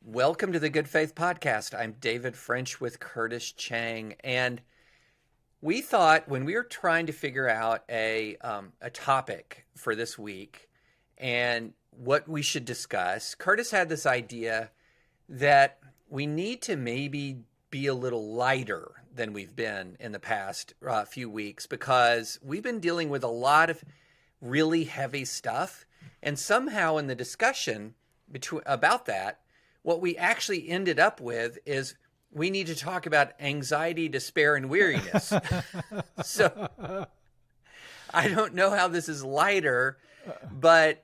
Welcome to the Good Faith Podcast. I'm David French with Curtis Chang, and we thought when we were trying to figure out a topic for this week and what we should discuss, Curtis had this idea that we need to maybe be a little lighter than we've been in the past few weeks because we've been dealing with a lot of really heavy stuff, and somehow in the discussion about that, what we actually ended up with is we need to talk about anxiety, despair, and weariness. So I don't know how this is lighter, but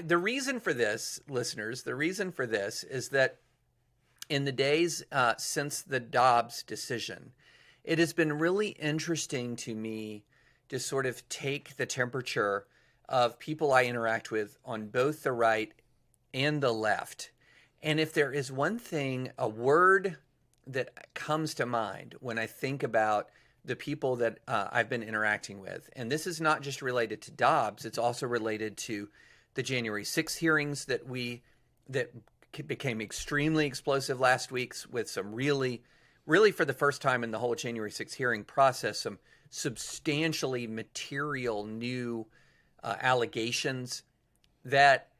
the reason for this, listeners, the reason for this is that in the days since the Dobbs decision, it has been really interesting to me to sort of take the temperature of people I interact with on both the right and the left. And if there is one thing, a word that comes to mind when I think about the people that I've been interacting with, and this is not just related to Dobbs, it's also related to the January 6th hearings that became extremely explosive last week with some really for the first time in the whole January 6th hearing process, some substantially material new allegations that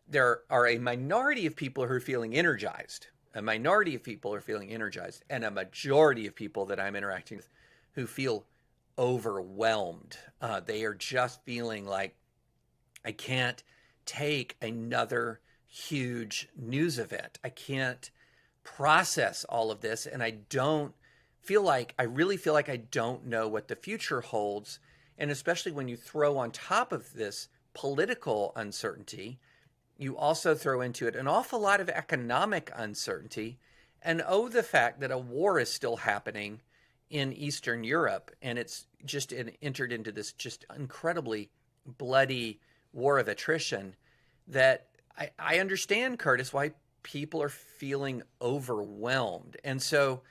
there are a minority of people who are feeling energized, and a majority of people that I'm interacting with who feel overwhelmed. They are just feeling like, I can't take another huge news event. I can't process all of this, and I really feel like I don't know what the future holds. And especially when you throw on top of this political uncertainty, you also throw into it an awful lot of economic uncertainty, and the fact that a war is still happening in Eastern Europe, and it's just entered into this just incredibly bloody war of attrition that I understand, Curtis, why people are feeling overwhelmed. And so,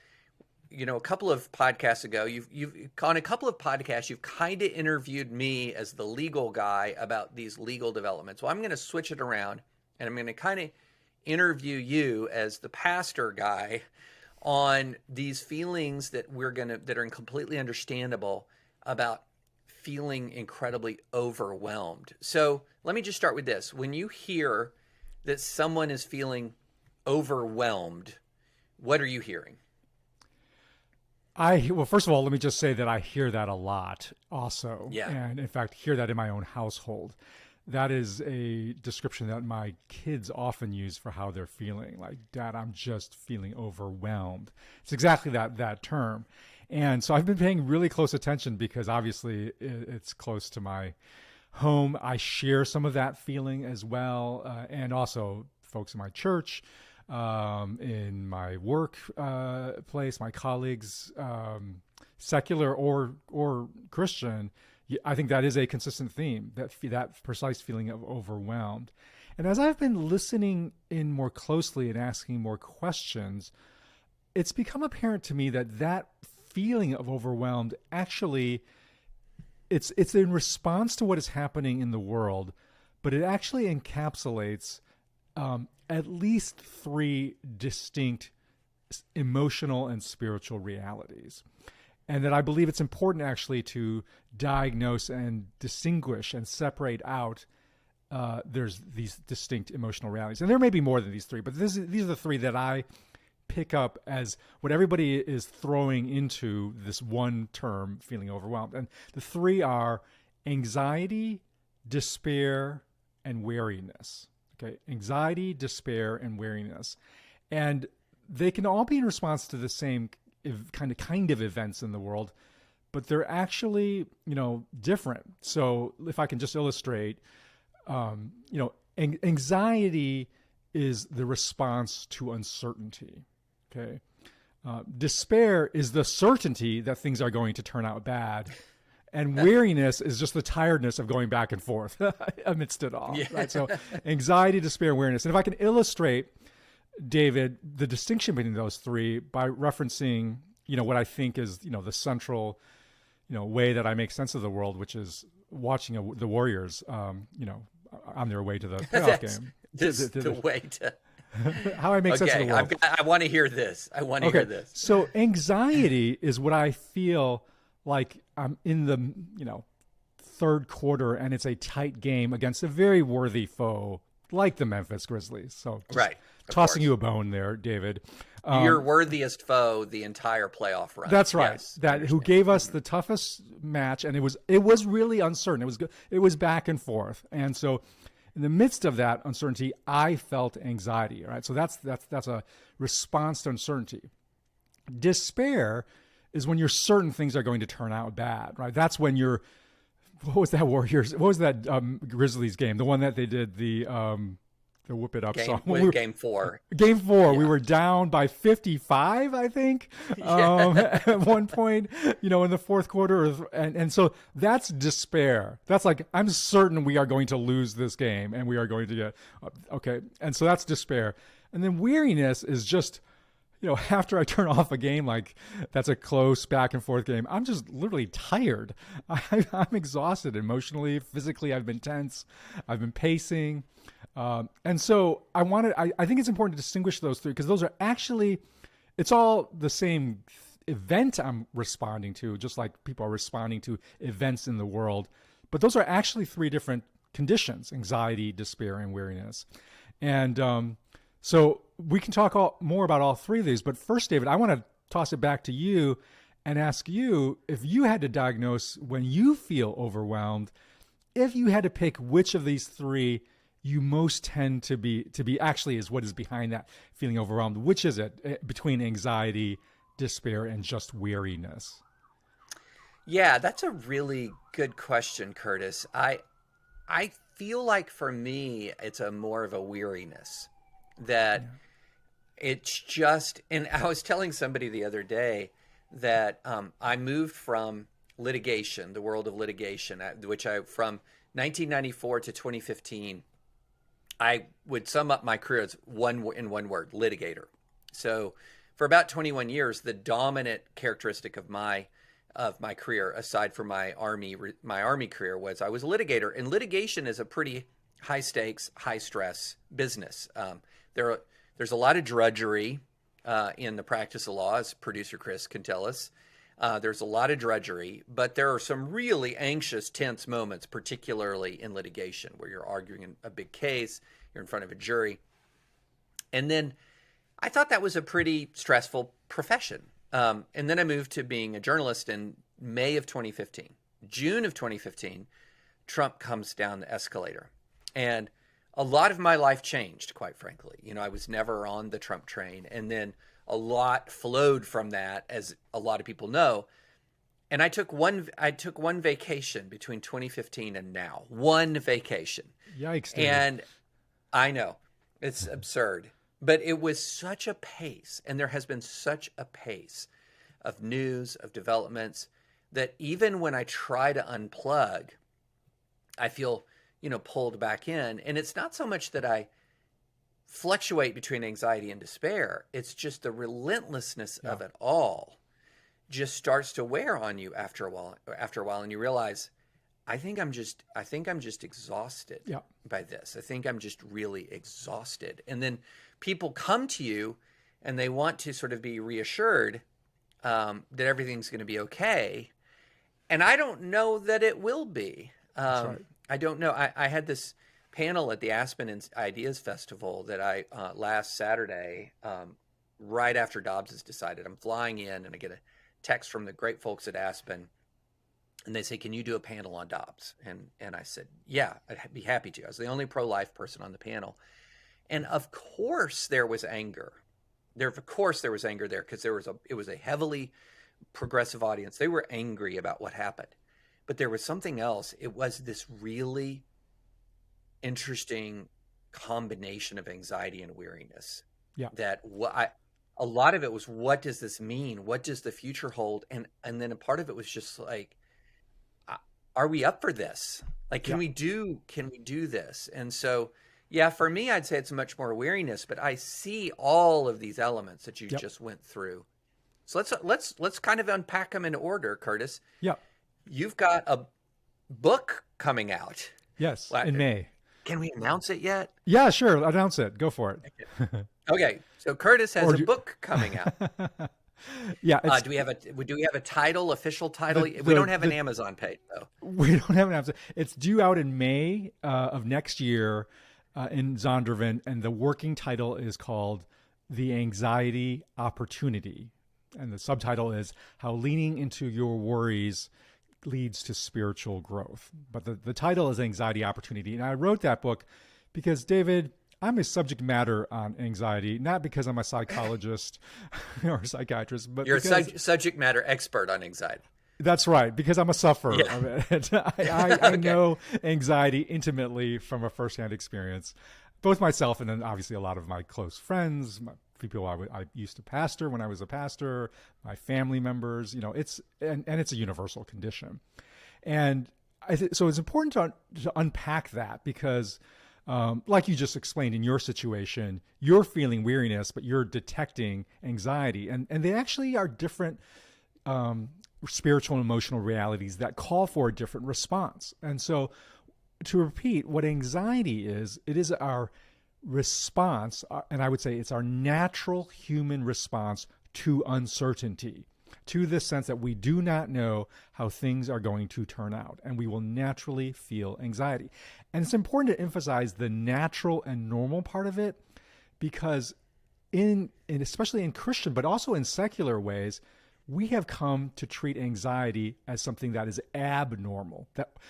a couple of podcasts ago, you've on a couple of podcasts, you've kind of interviewed me as the legal guy about these legal developments. Well, I'm going to switch it around, and I'm going to kind of interview you as the pastor guy on these feelings that are completely understandable about feeling incredibly overwhelmed. So let me just start with this. When you hear that someone is feeling overwhelmed, what are you hearing? Well, first of all, let me just say that I hear that a lot also. Yeah. And in fact, hear that in my own household. That is a description that my kids often use for how they're feeling. Like, Dad, I'm just feeling overwhelmed. It's exactly that term. And so I've been paying really close attention because obviously it's close to my home. I share some of that feeling as well. And also folks in my church, in my work place, my colleagues, secular or Christian, I think that is a consistent theme, that precise feeling of overwhelmed. And as I've been listening in more closely and asking more questions, it's become apparent to me that feeling of overwhelmed actually, it's in response to what is happening in the world, but it actually encapsulates at least three distinct emotional and spiritual realities. And that I believe it's important actually to diagnose and distinguish and separate out there's these distinct emotional realities. And there may be more than these three, but these are the three that I pick up as what everybody is throwing into this one term, feeling overwhelmed. And the three are anxiety, despair, and weariness. Okay, anxiety, despair, and weariness. And they can all be in response to the same kind of events in the world, but they're actually, different. So if I can just illustrate, anxiety is the response to uncertainty. Okay. Despair is the certainty that things are going to turn out bad. And weariness is just the tiredness of going back and forth amidst it all. Yeah. Right? So anxiety, despair, weariness. And if I can illustrate, David, the distinction between those three by referencing, what I think is, the central, way that I make sense of the world, which is watching the Warriors, on their way to the playoff game. The way to How I make sense of the Okay, world. I want to hear this. I want to hear Okay, this. so anxiety is what I feel like I'm in the, third quarter and it's a tight game against a very worthy foe like the Memphis Grizzlies. So just Right. Of tossing course. you a bone there, David. Your worthiest foe the entire playoff run. That's right. Yes, That who gave us the toughest match, and it was really uncertain. It was back and forth, and so in the midst of that uncertainty, I felt anxiety. Right, so that's a response to uncertainty. Despair is when you're certain things are going to turn out bad. Right, that's when you're. What was that Warriors? What was that Grizzlies game? The one that they did the Whoop It Up song. Game 4. Game 4, we were down by 55, I think, at one point, in the fourth quarter. And so that's despair. That's like, I'm certain we are going to lose this game and we are going to get, okay. And so that's despair. And then weariness is just, after I turn off a game, like that's a close back and forth game, I'm just literally tired. I'm exhausted emotionally, physically. I've been tense. I've been pacing. And so I think it's important to distinguish those three because those are actually, it's all the same event I'm responding to, just like people are responding to events in the world. But those are actually three different conditions: anxiety, despair, and weariness. And so we can talk more about all three of these. But first, David, I want to toss it back to you and ask you, if you had to diagnose when you feel overwhelmed, if you had to pick which of these three you most tend to be actually is what is behind that feeling overwhelmed, which is it between anxiety, despair, and just weariness? Yeah, that's a really good question, Curtis. I feel like for me, it's more of a weariness that it's just, and I was telling somebody the other day that I moved from litigation, the world of litigation, from 1994 to 2015, I would sum up my career as in one word: litigator. So for about 21 years, the dominant characteristic of my career, aside from my army career, was I was a litigator. And litigation is a pretty high stakes, high stress business. There's a lot of drudgery in the practice of law, as producer Chris can tell us. There's a lot of drudgery, but there are some really anxious, tense moments, particularly in litigation, where you're arguing in a big case, you're in front of a jury. And then I thought that was a pretty stressful profession. And then I moved to being a journalist in May of 2015. June of 2015, Trump comes down the escalator. And a lot of my life changed, quite frankly. I was never on the Trump train. And then a lot flowed from that, as a lot of people know. And I took one vacation between 2015 and now. One vacation. Yikes. Dude. And I know, it's absurd. But it was such a pace, and there has been such a pace of news, of developments, that even when I try to unplug, I feel, pulled back in. And it's not so much that I fluctuate between anxiety and despair. It's just the relentlessness of it all just starts to wear on you after a while, and you realize, I think I'm just exhausted by this. I think I'm just really exhausted. And then people come to you and they want to sort of be reassured that everything's going to be okay. And I don't know that it will be. That's right. I don't know. I had this panel at the Aspen Ideas Festival that I last Saturday, right after Dobbs has decided. I'm flying in and I get a text from the great folks at Aspen, and they say, "Can you do a panel on Dobbs?" And I said, "Yeah, I'd be happy to." I was the only pro-life person on the panel. And of course there was anger. There because it was a heavily progressive audience. They were angry about what happened. But there was something else. It was this really interesting combination of anxiety and weariness. Yeah. That a lot of it was, what does this mean? What does the future hold? And then a part of it was just like, are we up for this? Like, can we do this? And so, for me, I'd say it's much more weariness, but I see all of these elements that you just went through. So let's kind of unpack them in order, Curtis. Yeah. You've got a book coming out. Yes, in May. Can we announce it yet? Yeah, sure. Announce it. Go for it. Okay, so Curtis has Or a do- book coming out. Yeah, it's Do we have a title, official title? the We don't the have an the Amazon page though. we don't have an answer. It's due out in May of next year in Zondervan, and the working title is called "The Anxiety Opportunity," and the subtitle is "How Leaning into Your Worries Leads to Spiritual Growth." But the title is "Anxiety Opportunity," and I wrote that book because, David, I'm a subject matter on anxiety, not because I'm a psychologist or a psychiatrist, but You're because a subject matter expert on anxiety. that's right, because I'm a sufferer Yeah. of it. I Okay. know anxiety intimately from a firsthand experience, both myself and then obviously a lot of my close friends, people I used to pastor when I was a pastor, my family members. It's and it's a universal condition, and so it's important to unpack that because. Like you just explained in your situation, you're feeling weariness, but you're detecting anxiety. And they actually are different spiritual and emotional realities that call for a different response. And so, to repeat, what anxiety is, it is our response, and I would say it's our natural human response to uncertainty, to the sense that we do not know how things are going to turn out, and we will naturally feel anxiety. And it's important to emphasize the natural and normal part of it, because especially in Christian, but also in secular ways, we have come to treat anxiety as something that is abnormal,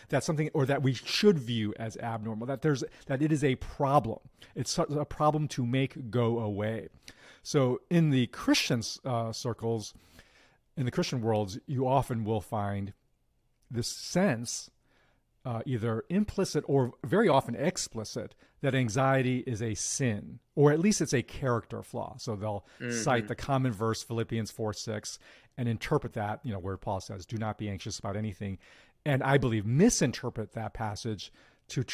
that's something, or that we should view as abnormal, that it is a problem. It's a problem to make go away. So in the Christian circles, in the Christian worlds, you often will find this sense, either implicit or very often explicit, that anxiety is a sin, or at least it's a character flaw. So they'll cite the common verse, Philippians 4:6, and interpret that, where Paul says, "Do not be anxious about anything," and I believe misinterpret that passage to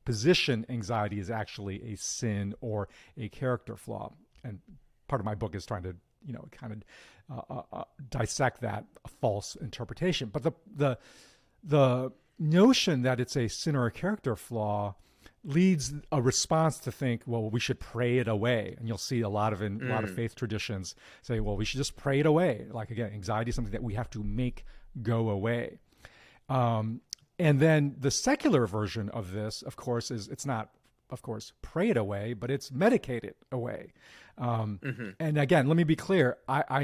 position anxiety as actually a sin or a character flaw. And part of my book is trying to kind of dissect that false interpretation. But the notion that it's a sin or a character flaw leads a response to think, well, we should pray it away. And you'll see a lot of faith traditions say, well, we should just pray it away. Like, again, anxiety is something that we have to make go away. And then the secular version of this, of course, is it's not, of course, pray it away, but it's medicate it away. And again, let me be clear.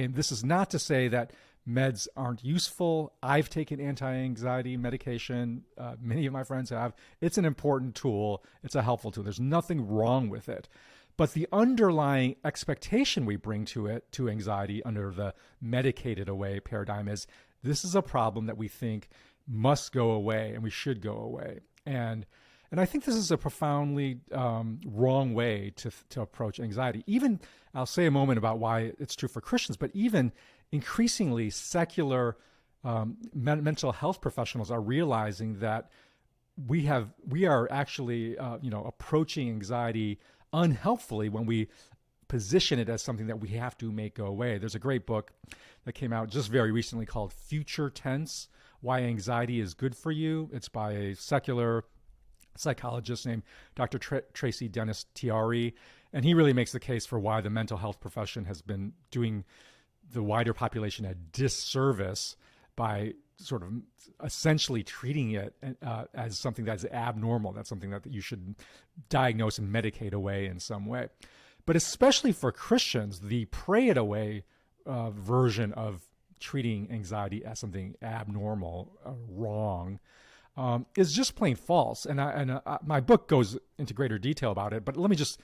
This is not to say that meds aren't useful. I've taken anti-anxiety medication. Many of my friends have. It's an important tool. It's a helpful tool. There's nothing wrong with it. But the underlying expectation we bring to anxiety under the medicated away paradigm is this is a problem that we think must go away and we should go away. And I think this is a profoundly wrong way to approach anxiety. Even, I'll say a moment about why it's true for Christians, but even increasingly secular mental health professionals are realizing that we are actually approaching anxiety unhelpfully when we position it as something that we have to make go away. There's a great book that came out just very recently called Future Tense: Why Anxiety is Good for You. It's by a secular psychologist named Dr. Tracy Dennis Tiari, and he really makes the case for why the mental health profession has been doing the wider population a disservice by sort of essentially treating it as something that's abnormal. That's something that you should diagnose and medicate away in some way. But especially for Christians, the pray it away version of treating anxiety as something abnormal, wrong, is just plain false. And my book goes into greater detail about it, but let me just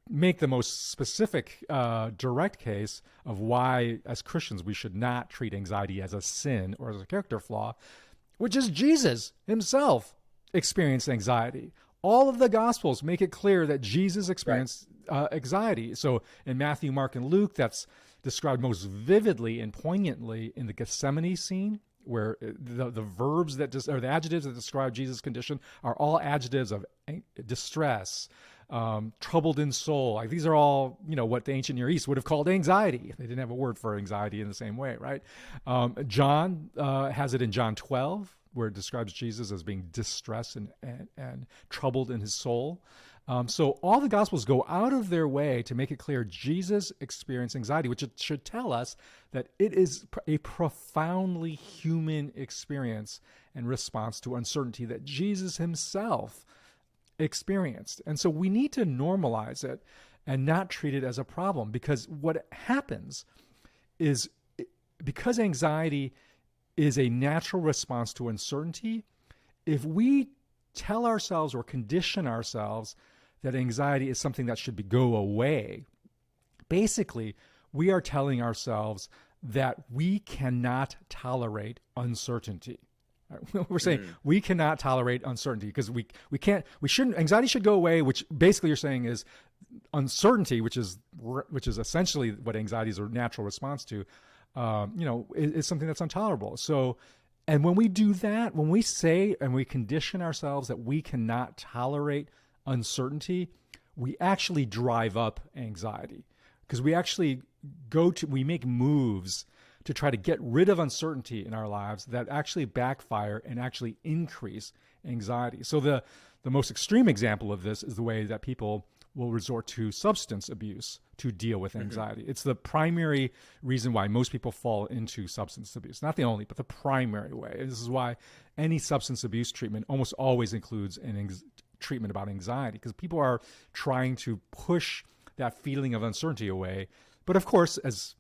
make the most specific, direct case of why, as Christians, we should not treat anxiety as a sin or as a character flaw, which is Jesus himself experienced anxiety. All of the Gospels make it clear that Jesus experienced anxiety. So in Matthew, Mark, and Luke, that's described most vividly and poignantly in the Gethsemane scene, where the verbs or the adjectives that describe Jesus' condition are all adjectives of distress, troubled in soul. Like, these are all, what the ancient Near East would have called anxiety. They didn't have a word for anxiety in the same way, right? John has it in John 12. where it describes Jesus as being distressed and troubled in his soul. So all the Gospels go out of their way to make it clear Jesus experienced anxiety, which it should tell us that it is a profoundly human experience and response to uncertainty that Jesus himself experienced. And so we need to normalize it and not treat it as a problem, because what happens is, because anxiety is a natural response to uncertainty, if we tell ourselves or condition ourselves that anxiety is something that should go away, basically we are telling ourselves that we cannot tolerate uncertainty. We're saying we cannot tolerate uncertainty because anxiety should go away, which basically you're saying is uncertainty, which is essentially what anxiety is a natural response to, is something that's intolerable. So, and when we do that, when we say and we condition ourselves that we cannot tolerate uncertainty, we actually drive up anxiety, because we make moves to try to get rid of uncertainty in our lives that actually backfire and actually increase anxiety. So the most extreme example of this is the way that people will resort to substance abuse to deal with anxiety. It's the primary reason why most people fall into substance abuse. Not the only, but the primary way. And this is why any substance abuse treatment almost always includes treatment about anxiety, because people are trying to push that feeling of uncertainty away. But of course, as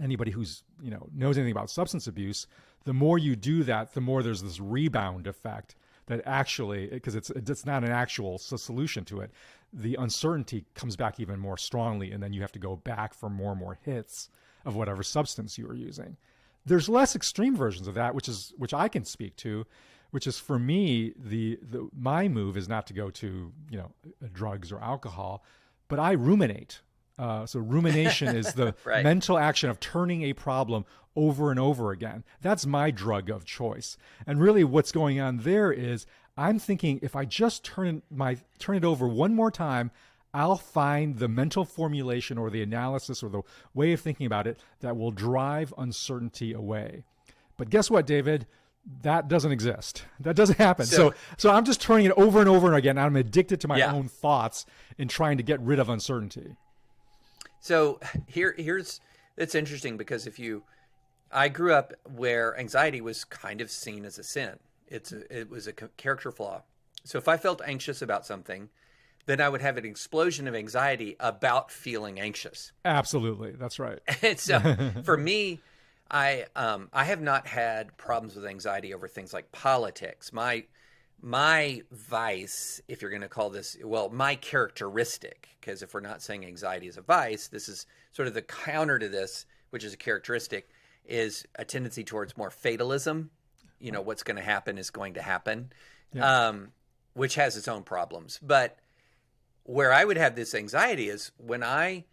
anybody who's knows anything about substance abuse, the more you do that, the more there's this rebound effect that actually, because it's not an actual solution to it, the uncertainty comes back even more strongly, and then you have to go back for more and more hits of whatever substance you were using. There's less extreme versions of that, which I can speak to, which is, for me, my move is not to go to drugs or alcohol, but I ruminate. So rumination is the right. mental action of turning a problem over and over again. That's my drug of choice. And really what's going on there is I'm thinking, if I just turn it over one more time, I'll find the mental formulation or the analysis or the way of thinking about it that will drive uncertainty away. But guess what, David? That doesn't exist. That doesn't happen. So I'm just turning it over and over again. I'm addicted to my own thoughts in trying to get rid of uncertainty. So it's interesting, because I grew up where anxiety was kind of seen as a sin. It was a character flaw. So if I felt anxious about something, then I would have an explosion of anxiety about feeling anxious. Absolutely. That's right. And so for me, I have not had problems with anxiety over things like politics. My vice, if you're going to call this, my characteristic, because if we're not saying anxiety is a vice, this is sort of the counter to this, which is a characteristic, is a tendency towards more fatalism. What's going to happen is going to happen, which has its own problems. But where I would have this anxiety is when I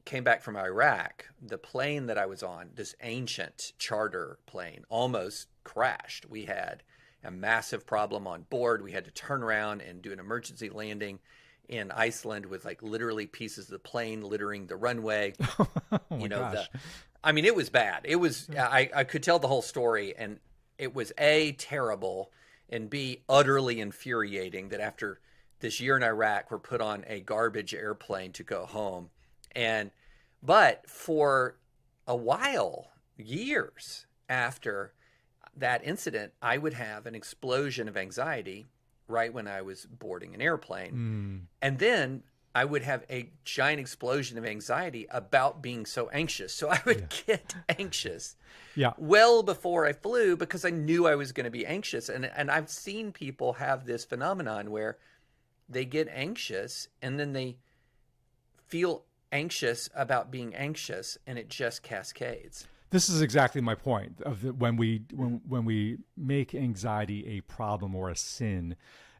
came back from Iraq, the plane that I was on, this ancient charter plane, almost crashed. We had a massive problem on board. We had to turn around and do an emergency landing in Iceland with literally pieces of the plane littering the runway. Oh my gosh. It was bad. It was, I could tell the whole story, and it was A, terrible, and B, utterly infuriating that after this year in Iraq, we're put on a garbage airplane to go home. But for a while, years after that incident, I would have an explosion of anxiety right when I was boarding an airplane. And then I would have a giant explosion of anxiety about being so anxious. So I would get anxious well before I flew, because I knew I was going to be anxious. And I've seen people have this phenomenon where they get anxious and then they feel anxious about being anxious, and it just cascades. This is exactly my point of when we make anxiety a problem or a sin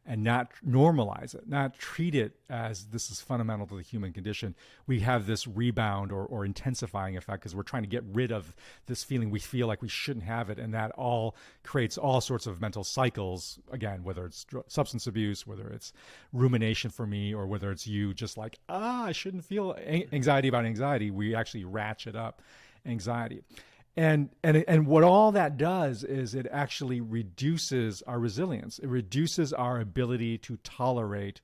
and not normalize it, not treat it as this is fundamental to the human condition, we have this rebound or intensifying effect, because we're trying to get rid of this feeling we feel like we shouldn't have it. And that all creates all sorts of mental cycles, again, whether it's substance abuse, whether it's rumination for me, or whether it's you just like, I shouldn't feel anxiety about anxiety. We actually ratchet up anxiety. And what all that does is it actually reduces our resilience. It reduces our ability to tolerate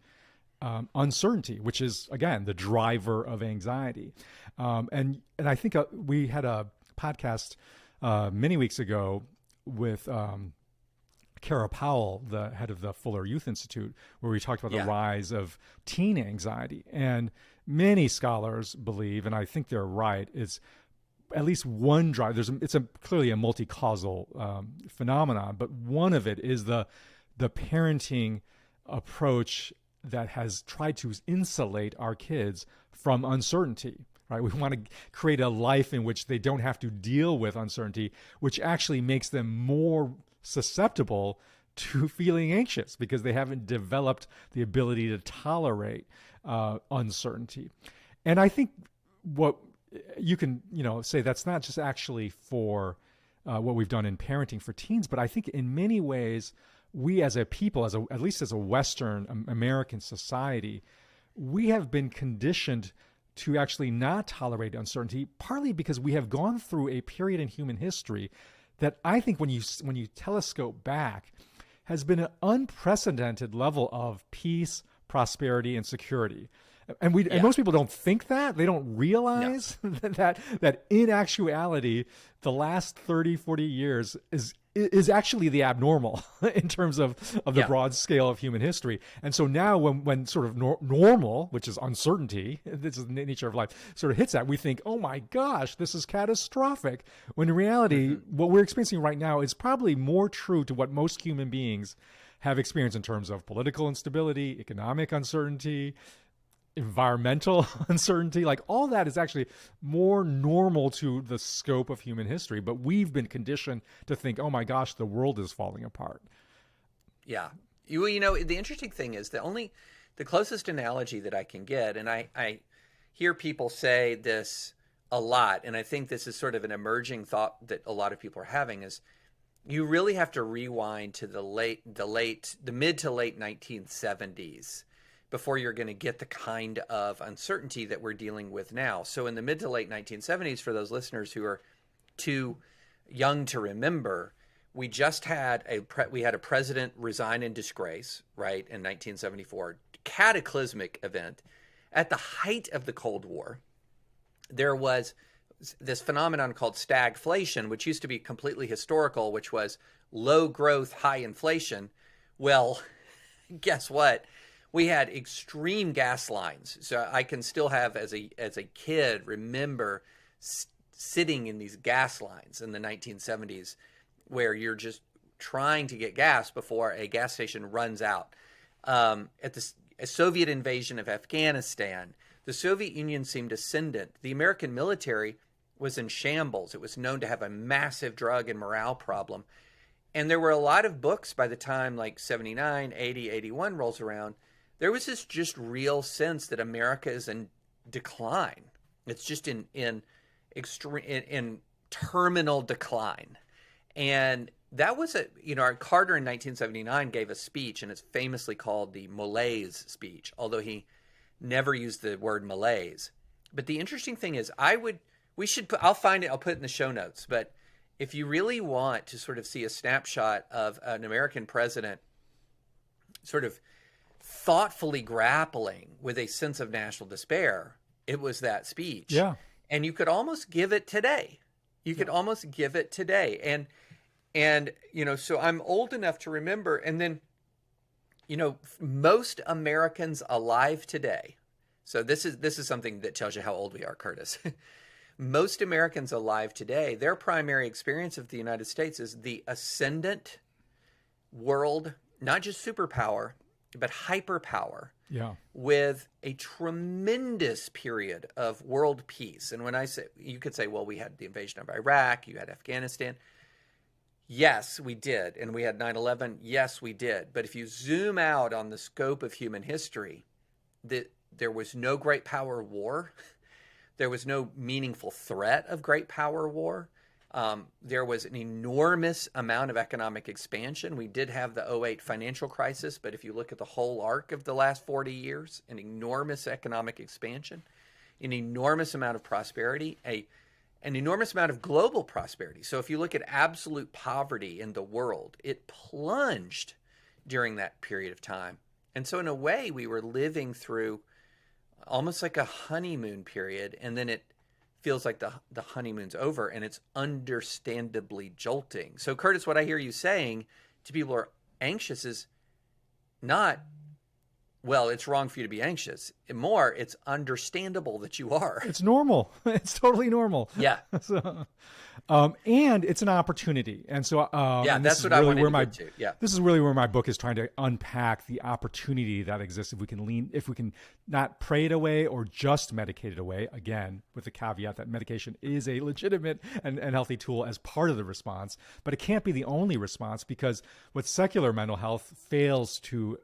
uncertainty, which is, again, the driver of anxiety. And I think we had a podcast many weeks ago with Kara Powell, the head of the Fuller Youth Institute, where we talked about the rise of teen anxiety. And many scholars believe, and I think they're right, is at least one drive. It's clearly a multi-causal phenomenon, but one of it is the parenting approach that has tried to insulate our kids from uncertainty. Right? We want to create a life in which they don't have to deal with uncertainty, which actually makes them more susceptible to feeling anxious because they haven't developed the ability to tolerate uncertainty. And I think what you can, say that's not just actually for what we've done in parenting for teens, but I think in many ways we as a people, at least as a Western American society, we have been conditioned to actually not tolerate uncertainty, partly because we have gone through a period in human history that I think when you telescope back has been an unprecedented level of peace, prosperity, and security. And and most people don't think that. They don't realize that in actuality, the last 30, 40 years is actually the abnormal in terms of the broad scale of human history. And so now when sort of normal, which is uncertainty, this is the nature of life, sort of hits that, we think, oh my gosh, this is catastrophic. When in reality, what we're experiencing right now is probably more true to what most human beings have experienced in terms of political instability, economic uncertainty, environmental uncertainty. Like all that is actually more normal to the scope of human history, but we've been conditioned to think, oh my gosh, the world is falling apart. Yeah. The interesting thing is the closest analogy that I can get, and I hear people say this a lot, and I think this is sort of an emerging thought that a lot of people are having, is you really have to rewind to the mid to late 1970s before you're going to get the kind of uncertainty that we're dealing with now. So in the mid to late 1970s, for those listeners who are too young to remember, we just had a president resign in disgrace, right, in 1974, cataclysmic event. At the height of the Cold War, there was this phenomenon called stagflation, which used to be completely historical, which was low growth, high inflation. Well, guess what? We had extreme gas lines. So I can still have, as a kid, remember sitting in these gas lines in the 1970s where you're just trying to get gas before a gas station runs out. At the Soviet invasion of Afghanistan, the Soviet Union seemed ascendant. The American military was in shambles. It was known to have a massive drug and morale problem. And there were a lot of books by the time like 79, 80, 81 rolls around. There was this just real sense that America is in decline. It's just in terminal decline. And that was Carter in 1979 gave a speech, and it's famously called the malaise speech, although he never used the word malaise. But the interesting thing is I'll find it, I'll put it in the show notes, but if you really want to sort of see a snapshot of an American president sort of thoughtfully grappling with a sense of national despair, it was that speech. Yeah. And you could almost give it today. And so I'm old enough to remember, and then, most Americans alive today. So this is something that tells you how old we are, Curtis. Most Americans alive today, their primary experience of the United States is the ascendant world, not just superpower, but hyperpower, with a tremendous period of world peace. And when I say, you could say, well, we had the invasion of Iraq, you had Afghanistan. Yes, we did. And we had 9/11. Yes, we did. But if you zoom out on the scope of human history, there was no great power war. There was no meaningful threat of great power war. There was an enormous amount of economic expansion. We did have the '08 financial crisis, but if you look at the whole arc of the last 40 years, an enormous economic expansion, an enormous amount of prosperity, an enormous amount of global prosperity. So if you look at absolute poverty in the world, it plunged during that period of time. And so in a way, we were living through almost like a honeymoon period, and then it feels like the honeymoon's over, and it's understandably jolting. So Curtis, what I hear you saying to people who are anxious is not, well, it's wrong for you to be anxious. More, it's understandable that you are. It's normal. It's totally normal. Yeah. So, and it's an opportunity. And so, yeah, and that's what really I wanted to get to. Yeah. This is really where my book is trying to unpack the opportunity that exists if we can not pray it away or just medicate it away, again, with the caveat that medication is a legitimate and healthy tool as part of the response, but it can't be the only response, because what secular mental health fails to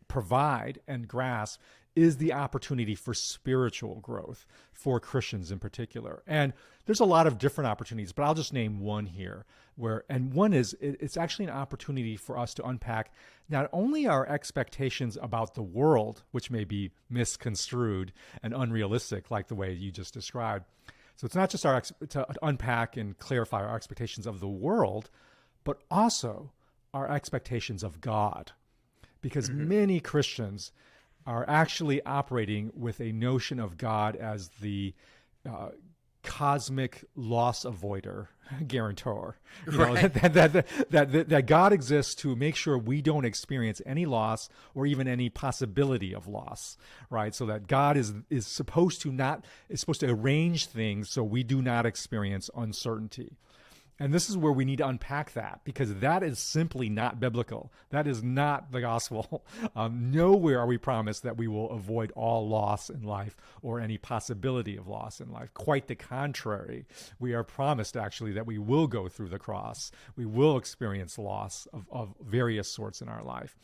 provide and grasp is the opportunity for spiritual growth for Christians in particular. And there's a lot of different opportunities, but I'll just name one here one is it's actually an opportunity for us to unpack not only our expectations about the world, which may be misconstrued and unrealistic, like the way you just described. So it's not just to unpack and clarify our expectations of the world, but also our expectations of God. Because many Christians are actually operating with a notion of God as the cosmic loss avoider, guarantor. Right. That God exists to make sure we don't experience any loss or even any possibility of loss, right? So that God is supposed to arrange things so we do not experience uncertainty. And this is where we need to unpack that, because that is simply not biblical. That is not the gospel. Nowhere are we promised that we will avoid all loss in life or any possibility of loss in life. Quite the contrary. We are promised actually that we will go through the cross. We will experience loss of various sorts in our life.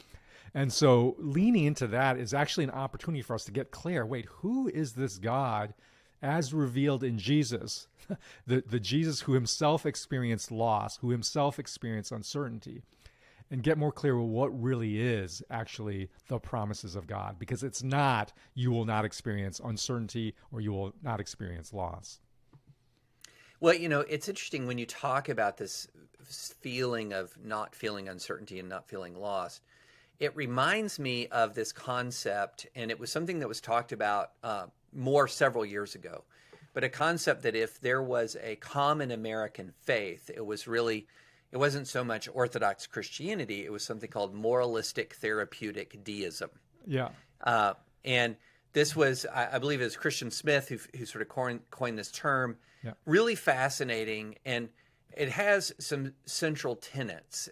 And so leaning into that is actually an opportunity for us to get clear. Wait, who is this God as revealed in Jesus, the Jesus who himself experienced loss, who himself experienced uncertainty, and get more clear what really is actually the promises of God, because it's not you will not experience uncertainty or you will not experience loss. Well, it's interesting when you talk about this feeling of not feeling uncertainty and not feeling lost. It reminds me of this concept, and it was something that was talked about more several years ago, but a concept that if there was a common American faith, it wasn't so much Orthodox Christianity, it was something called moralistic therapeutic deism. Yeah. And this was, I believe it was Christian Smith who sort of coined this term. Yeah. Really fascinating, and it has some central tenets.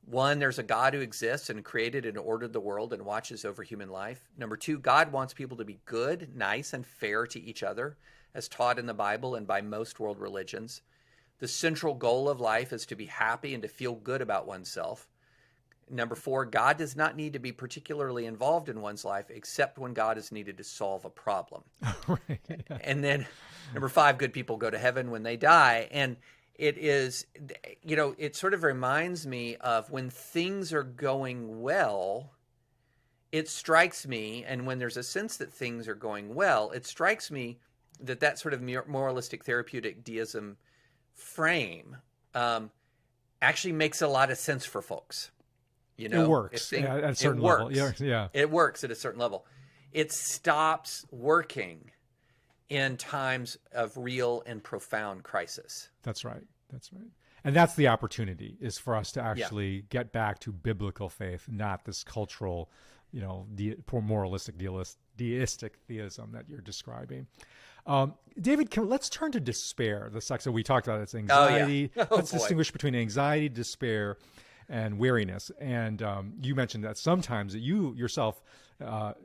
One, there's a God who exists and created and ordered the world and watches over human life. Number two, God wants people to be good, nice, and fair to each other, as taught in the Bible and by most world religions. The central goal of life is to be happy and to feel good about oneself. Number four, God does not need to be particularly involved in one's life except when God is needed to solve a problem. Right. Yeah. And then number five, good people go to heaven when they die. And it is, it sort of reminds me of when things are going well, it strikes me, and when there's a sense that things are going well, it strikes me that sort of moralistic therapeutic deism frame actually makes a lot of sense for folks. It works at a certain level. Yeah. It works at a certain level. It stops working in times of real and profound crisis. That's right. And that's the opportunity, is for us to actually get back to biblical faith, not this cultural, moralistic, deistic theism that you're describing. David, let's turn to despair. So we talked about it's anxiety. Let's distinguish between anxiety, despair, and weariness. And you mentioned that sometimes you yourself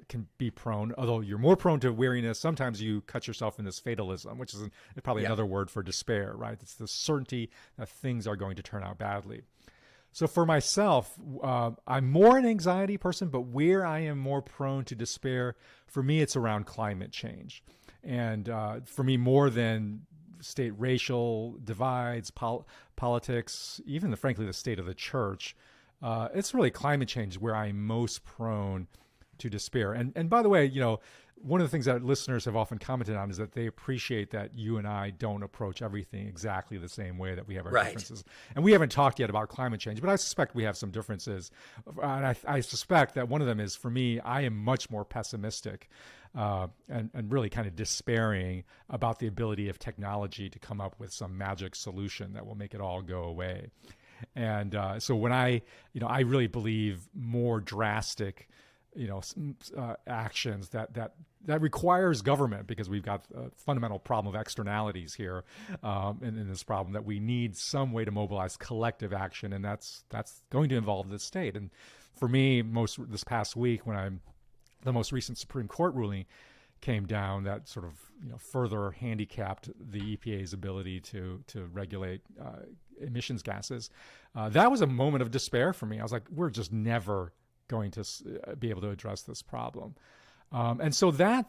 can be prone, although you're more prone to weariness, sometimes you cut yourself in this fatalism, which is probably another word for despair, right? It's the certainty that things are going to turn out badly. So for myself, I'm more an anxiety person, but where I am more prone to despair, for me, it's around climate change. And for me, more than state racial divides, politics, even frankly, the state of the church, it's really climate change where I'm most prone to despair. And by the way, one of the things that listeners have often commented on is that they appreciate that you and I don't approach everything exactly the same way, that we have our differences. And we haven't talked yet about climate change, but I suspect we have some differences. And I suspect that one of them is, for me, I am much more pessimistic and really kind of despairing about the ability of technology to come up with some magic solution that will make it all go away. And so when I really believe more drastic actions that requires government, because we've got a fundamental problem of externalities here in this problem, that we need some way to mobilize collective action, and that's going to involve the state. And for me, this past week, when the most recent Supreme Court ruling came down that sort of further handicapped the EPA's ability to regulate emissions gases, that was a moment of despair for me. I was like, we're just never going to be able to address this problem. And so that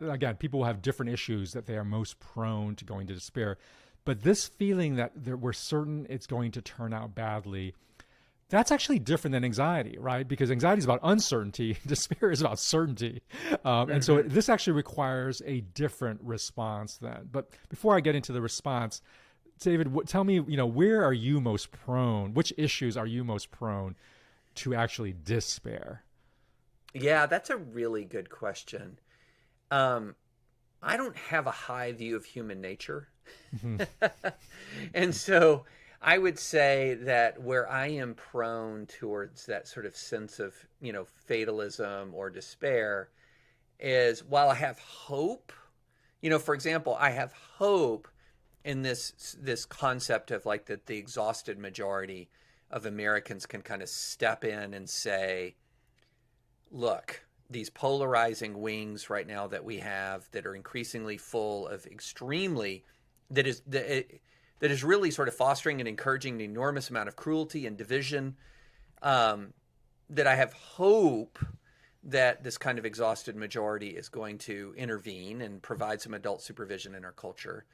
again, people will have different issues that they are most prone to going to despair. But this feeling that we're certain it's going to turn out badly, that's actually different than anxiety, right? Because anxiety is about uncertainty. Despair is about certainty. And so this actually requires a different response then. But before I get into the response, David, tell me, where are you most prone? Which issues are you most prone to actually despair? Yeah, that's a really good question. I don't have a high view of human nature. And so I would say that where I am prone towards that sort of sense of, fatalism or despair is, while I have hope, for example, I have hope in this concept of like that the exhausted majority of Americans can kind of step in and say, look, these polarizing wings right now that we have that are increasingly full of that is really sort of fostering and encouraging an enormous amount of cruelty and division, that I have hope that this kind of exhausted majority is going to intervene and provide some adult supervision in our culture.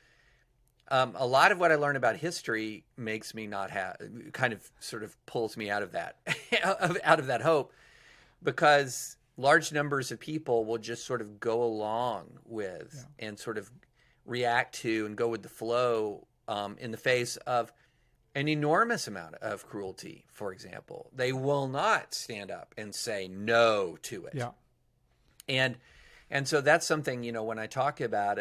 A lot of what I learn about history makes me not kind of sort of pulls me out of that, out of that hope, because large numbers of people will just sort of go along with and sort of react to and go with the flow in the face of an enormous amount of cruelty, for example. They will not stand up and say no to it. Yeah. And so that's something, when I talk about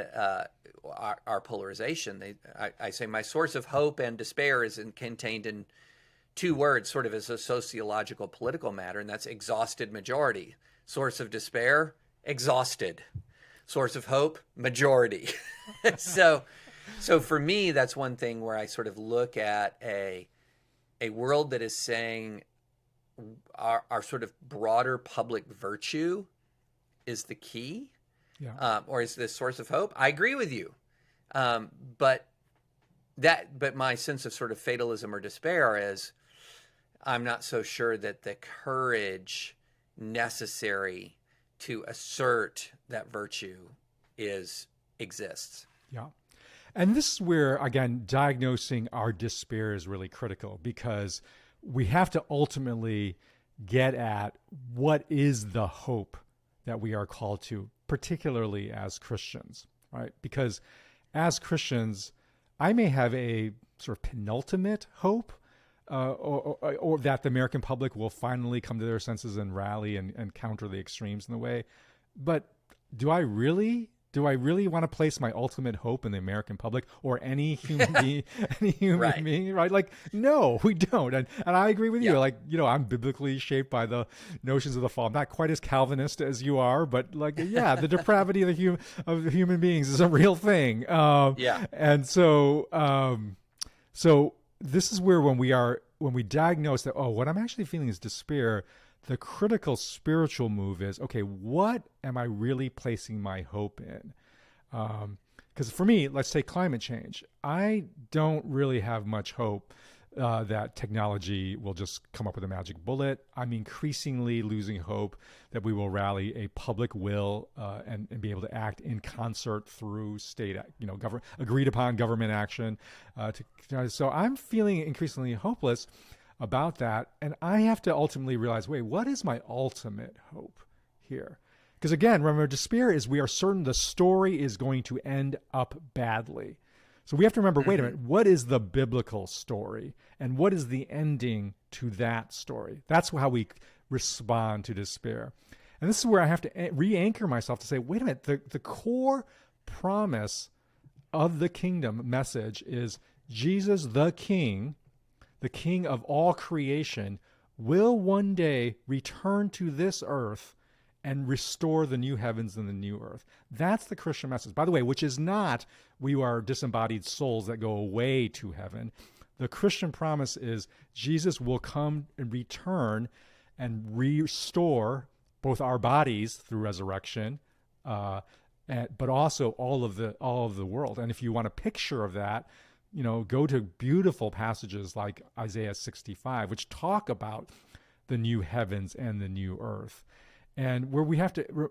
our polarization, I say my source of hope and despair is contained in two words, sort of as a sociological political matter, and that's exhausted majority. Source of despair, exhausted. Source of hope, majority. So for me, that's one thing where I sort of look at a world that is saying our sort of broader public virtue is the key, or is this source of hope. I agree with you, but my sense of sort of fatalism or despair is, I'm not so sure that the courage necessary to assert that virtue exists. Yeah. And this is where, again, diagnosing our despair is really critical, because we have to ultimately get at what is the hope that we are called to, particularly as Christians, right? Because as Christians, I may have a sort of penultimate hope, or that the American public will finally come to their senses and rally and counter the extremes in the way. But do I really want to place my ultimate hope in the American public or any human being, right? Like, no, we don't. And I agree with you. Like, I'm biblically shaped by the notions of the fall. I'm not quite as Calvinist as you are, but like, the depravity of human beings is a real thing. And so this is where when we diagnose that, what I'm actually feeling is despair, the critical spiritual move is, okay, what am I really placing my hope in? Because for me, let's take climate change. I don't really have much hope that technology will just come up with a magic bullet. I'm increasingly losing hope that we will rally a public will and be able to act in concert through state, agreed upon government action. So I'm feeling increasingly hopeless about that. And I have to ultimately realize, wait, what is my ultimate hope here. Because again, remember, despair is we are certain the story is going to end up badly. So we have to remember, wait a minute, what is the biblical story? And what is the ending to that story? That's how we respond to despair. And this is where I have to re-anchor myself to say, wait a minute, the core promise of the kingdom message is Jesus, the King of all creation, will one day return to this earth and restore the new heavens and the new earth. That's the Christian message. By the way, which is not we are disembodied souls that go away to heaven. The Christian promise is Jesus will come and return and restore both our bodies through resurrection, but also all of the world. And if you want a picture of that, go to beautiful passages like Isaiah 65, which talk about the new heavens and the new earth. And where we have to,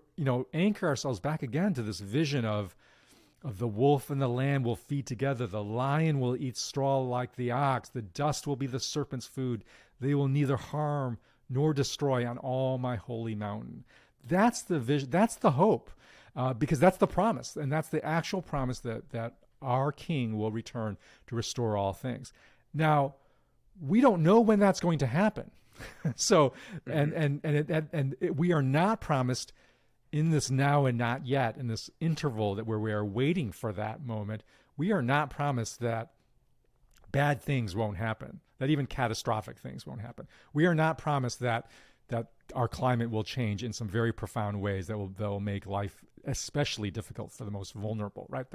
anchor ourselves back again to this vision of the wolf and the lamb will feed together. The lion will eat straw like the ox. The dust will be the serpent's food. They will neither harm nor destroy on all my holy mountain. That's the vision. That's the hope, because that's the promise. And that's the actual promise that our King will return to restore all things. Now, we don't know when that's going to happen. So, we are not promised in this now and not yet, in this interval where we are waiting for that moment. We are not promised that bad things won't happen, that even catastrophic things won't happen. We are not promised that our climate will change in some very profound ways that will make life especially difficult for the most vulnerable, right?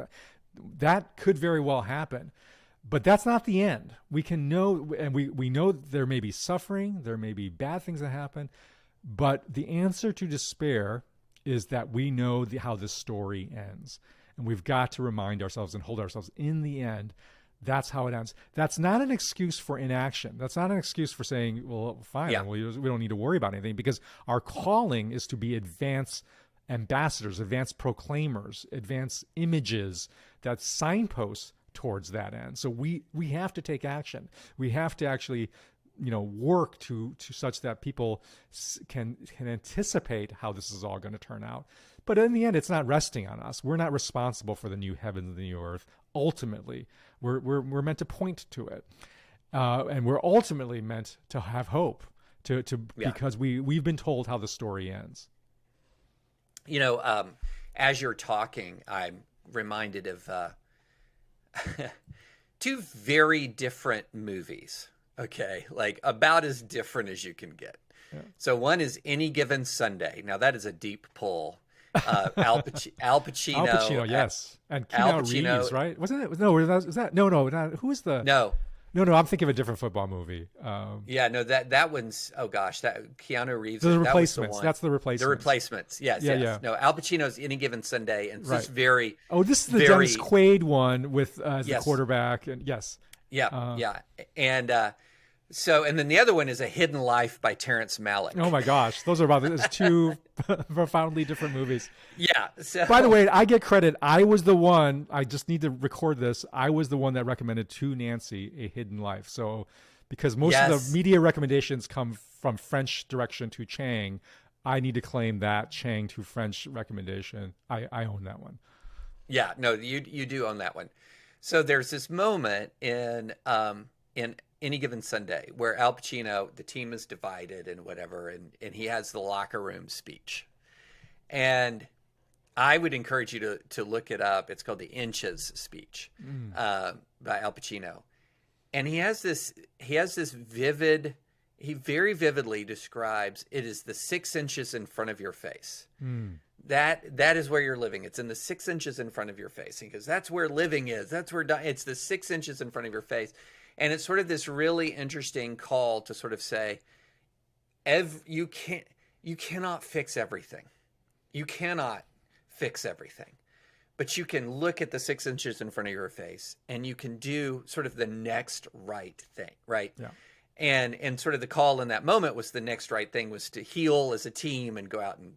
That could very well happen. But that's not the end. We can know, and we know there may be suffering, there may be bad things that happen, but the answer to despair is that we know how this story ends. And we've got to remind ourselves and hold ourselves in the end. That's how it ends. That's not an excuse for inaction. That's not an excuse for saying, well, fine, we don't need to worry about anything, because our calling is to be advanced ambassadors, advanced proclaimers, advanced images that signposts towards that end. So we have to take action. We have to actually, work to such that people can anticipate how this is all going to turn out. But in the end, it's not resting on us. We're not responsible for the new heavens and the new earth. Ultimately, we're meant to point to it, and we're ultimately meant to have hope. Because we've been told how the story ends. As you're talking, I'm reminded of two very different movies. Okay, like about as different as you can get. Yeah. So one is Any Given Sunday. Now that is a deep pull. Al Pacino. Al Pacino, yes, and Keanu Reeves, right? Wasn't it? No, was that? No. Who was the? No. I'm thinking of a different football movie. That one's, oh gosh, that Keanu Reeves. The Replacements. That's The Replacements. The Replacements. Yes. No, Al Pacino's Any Given Sunday, and this is very. Oh, this is the Dennis Quaid one with as the quarterback, and yes. And and then the other one is A Hidden Life by Terrence Malick. Oh my gosh, those are two profoundly different movies. Yeah. So, by the way, I get credit. I was the one. I just need to record this. I was the one that recommended to Nancy A Hidden Life. So, because most of the media recommendations come from French direction to Chang, I need to claim that Chang to French recommendation. I own that one. Yeah. No, you do own that one. So there's this moment in Any Given Sunday where Al Pacino, the team is divided and whatever, and he has the locker room speech. And I would encourage you to look it up. It's called the Inches speech by Al Pacino. And he very vividly describes it as the 6 inches in front of your face. That is where you're living. It's in the 6 inches in front of your face. Because that's where living is. That's where it's the 6 inches in front of your face. And it's sort of this really interesting call to sort of say, you cannot fix everything. You cannot fix everything. But you can look at the 6 inches in front of your face and you can do sort of the next right thing, right? Yeah. And sort of the call in that moment was the next right thing was to heal as a team and go out and,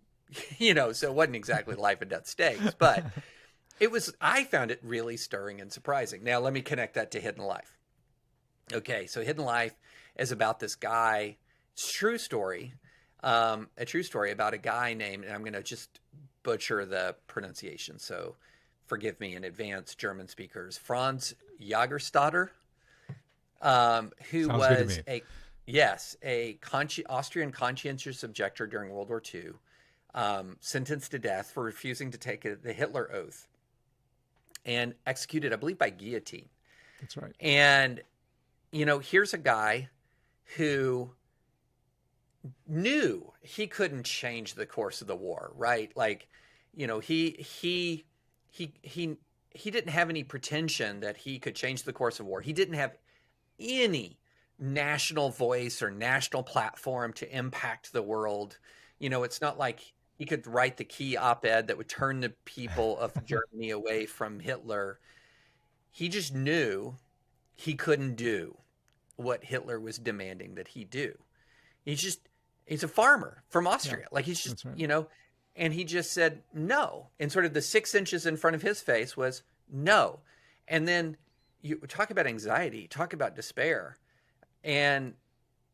so it wasn't exactly life and death stakes, but I found it really stirring and surprising. Now, let me connect that to Hidden Life. Okay, so Hidden Life is about this guy. It's a true story. a true story about a guy named, and I'm going to just butcher the pronunciation, so forgive me in advance, German speakers, Franz Jagerstatter, who Sounds good to was me. Austrian conscientious objector during World War II, sentenced to death for refusing to take the Hitler oath, and executed, I believe, by guillotine. That's right. And, here's a guy who knew he couldn't change the course of the war, right? Like, he didn't have any pretension that he could change the course of war. He didn't have any national voice or national platform to impact the world. It's not like he could write the key op-ed that would turn the people of Germany away from Hitler. He just knew he couldn't do what Hitler was demanding that he do. He's a farmer from Austria. Yeah, like he's just, right. And he just said no. And sort of the 6 inches in front of his face was no. And then you talk about anxiety, talk about despair. And,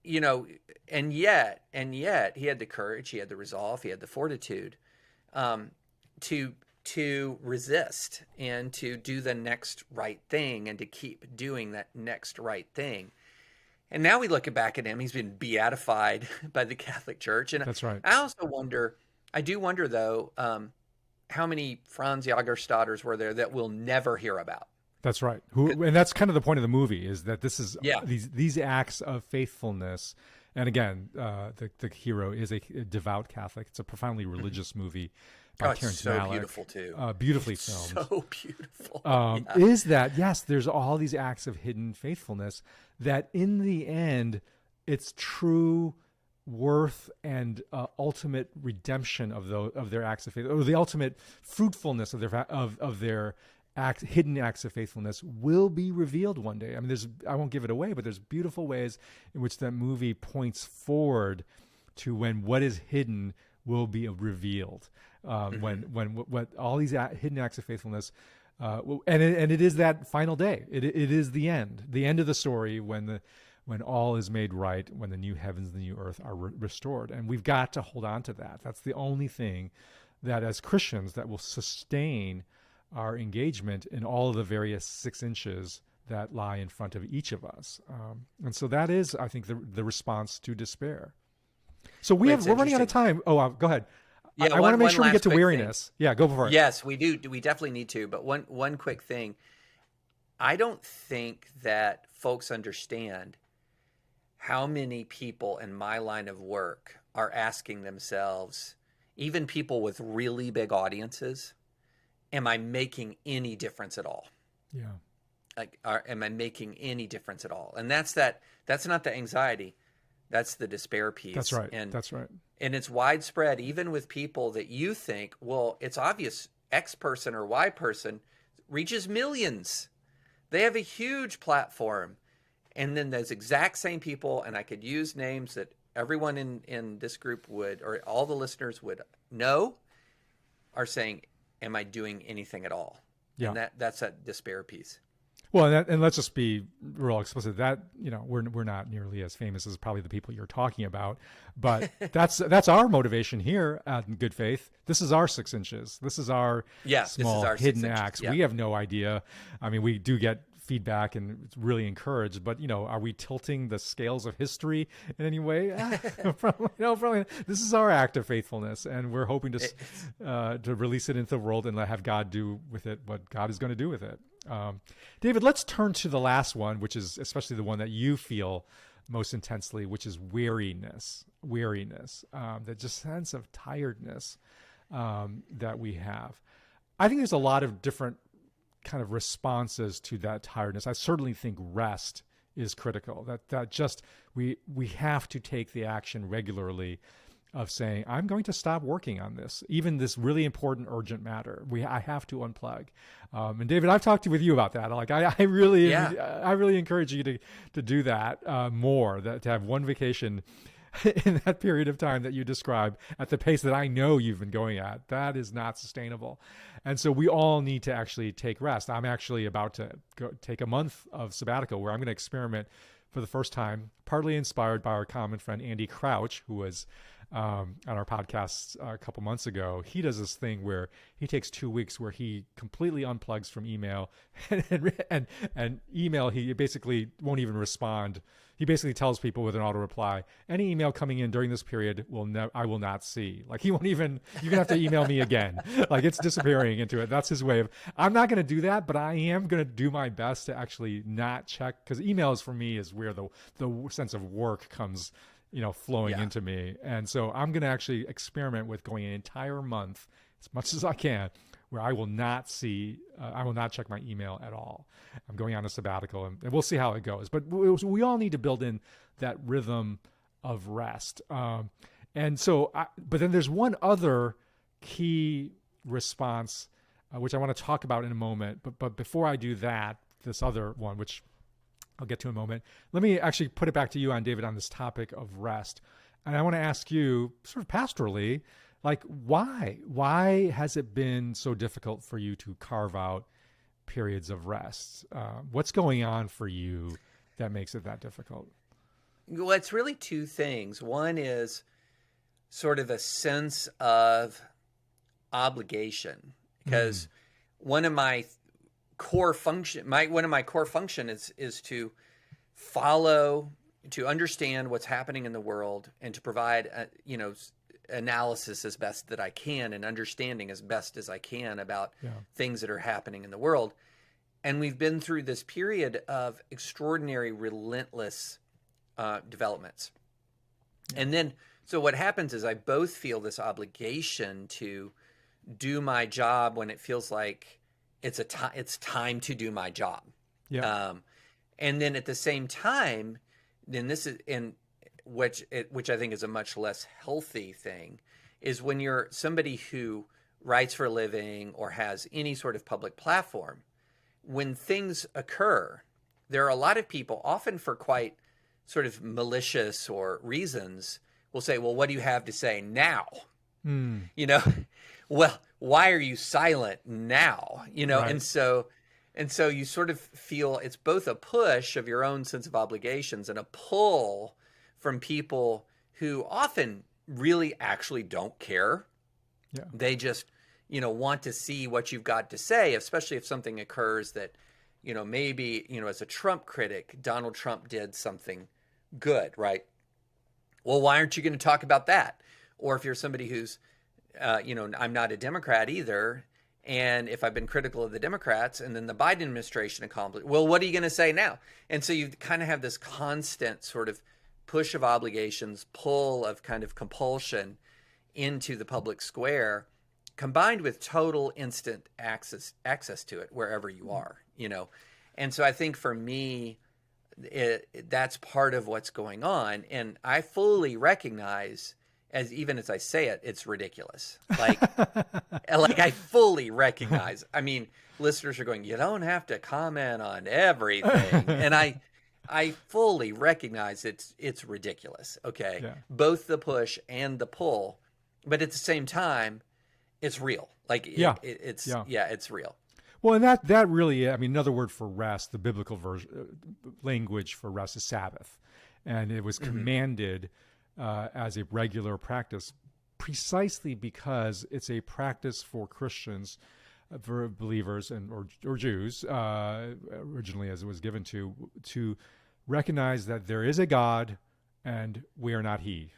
and yet he had the courage, he had the resolve, he had the fortitude to resist and to do the next right thing and to keep doing that next right thing. And now we look back at him, he's been beatified by the Catholic Church. And That's right. I do wonder though, how many Franz Jagerstatters were there that we'll never hear about? That's right. And that's kind of the point of the movie, is that this is Yeah. these acts of faithfulness. And again, the hero is a devout Catholic. It's a profoundly religious movie by Terrence so Malick. beautiful too. Beautifully filmed. So beautiful. Is that, yes, there's all these acts of hidden faithfulness that in the end, it's true worth and ultimate redemption of their acts of faith, or the ultimate fruitfulness of their hidden acts of faithfulness will be revealed one day. I mean, I won't give it away, but there's beautiful ways in which that movie points forward to when what is hidden will be revealed. When what all these hidden acts of faithfulness, and it is that final day. It is the end of the story when all is made right, when the new heavens and the new earth are restored. And we've got to hold on to that. That's the only thing that as Christians that will sustain our engagement in all of the various 6 inches that lie in front of each of us. And so that is, I think, the response to despair. So we're running out of time. Oh, go ahead. Yeah, I want to make sure we get to quick weariness. thing. Yeah, go for it. Yes, we do. We definitely need to. But one quick thing. I don't think that folks understand how many people in my line of work are asking themselves, even people with really big audiences, am I making any difference at all? Yeah. Am I making any difference at all? And that's not the anxiety. That's the despair piece. That's right. That's right. And it's widespread, even with people that you think, well, it's obvious X person or Y person reaches millions. They have a huge platform. And then those exact same people, and I could use names that everyone in this group would, or all the listeners would know, are saying, am I doing anything at all? Yeah. And that's that despair piece. Well, and let's just be real explicit that, we're not nearly as famous as probably the people you're talking about, but that's our motivation here at Good Faith. This is our 6 inches. This is our small hidden acts. Yeah. We have no idea. I mean, we do get feedback and it's really encouraged, but are we tilting the scales of history in any way? Probably. This is our act of faithfulness, and we're hoping to release it into the world and have God do with it what God is going to do with it. David, let's turn to the last one, which is especially the one that you feel most intensely, which is weariness, that just sense of tiredness that we have. I think there's a lot of different kind of responses to that tiredness. I certainly think rest is critical. That just we have to take the action regularly of saying, I'm going to stop working on this, even this really important, urgent matter. I have to unplug. And David, I've talked with you about that. Like, I really encourage you to do that more. To have one vacation in that period of time that you describe at the pace that I know you've been going at. That is not sustainable. And so we all need to actually take rest. I'm actually about to take a month of sabbatical where I'm going to experiment for the first time, partly inspired by our common friend Andy Crouch, who was on our podcast a couple months ago, he does this thing where he takes 2 weeks where he completely unplugs from email and email. He basically won't even respond. He basically tells people with an auto reply, any email coming in during this period I will not see. Like he won't even, you're gonna have to email me again. Like it's disappearing into it. That's his way of, I'm not going to do that, but I am going to do my best to actually not check, because emails for me is where the sense of work comes, flowing into me. And so I'm going to actually experiment with going an entire month, as much as I can, where I will not check my email at all. I'm going on a sabbatical, and we'll see how it goes. But we all need to build in that rhythm of rest. But then there's one other key response, which I want to talk about in a moment. But before I do that, this other one, which I'll get to in a moment, let me actually put it back to you, David, on this topic of rest. And I want to ask you, sort of pastorally, like, why has it been so difficult for you to carve out periods of rest? What's going on for you that makes it that difficult? Well, it's really two things. One is sort of a sense of obligation, because one of my core function is to follow, to understand what's happening in the world, and to provide analysis as best that I can, and understanding as best as I can about things that are happening in the world. And we've been through this period of extraordinary, relentless developments. And then, so what happens is I both feel this obligation to do my job when it feels like it's time to do my job. And then at the same time, then this is which I think is a much less healthy thing, is when you're somebody who writes for a living or has any sort of public platform, when things occur, there are a lot of people, often for quite sort of malicious or reasons, will say, well, what do you have to say now? Well, why are you silent now? Right. And so you sort of feel it's both a push of your own sense of obligations and a pull from people who often really actually don't care. They just, want to see what you've got to say, especially if something occurs that, maybe, as a Trump critic, Donald Trump did something good, right? Well, why aren't you going to talk about that? Or if you're somebody who's, I'm not a Democrat either, and if I've been critical of the Democrats and then the Biden administration accomplished, well, what are you going to say now? And so you kind of have this constant sort of push of obligations, pull of kind of compulsion into the public square, combined with total instant access to it wherever you are, And so I think for me, that's part of what's going on. And I fully recognize, even as I say it, it's ridiculous. Like I fully recognize. I mean, listeners are going, you don't have to comment on everything. And I fully recognize it's ridiculous. Okay. Yeah. Both the push and the pull, but at the same time, it's real. Like it's real. Well, and that really, another word for rest, the biblical language for rest is Sabbath. And it was commanded as a regular practice precisely because it's a practice for Christians, for believers or Jews, originally as it was given to recognize that there is a God and we are not he.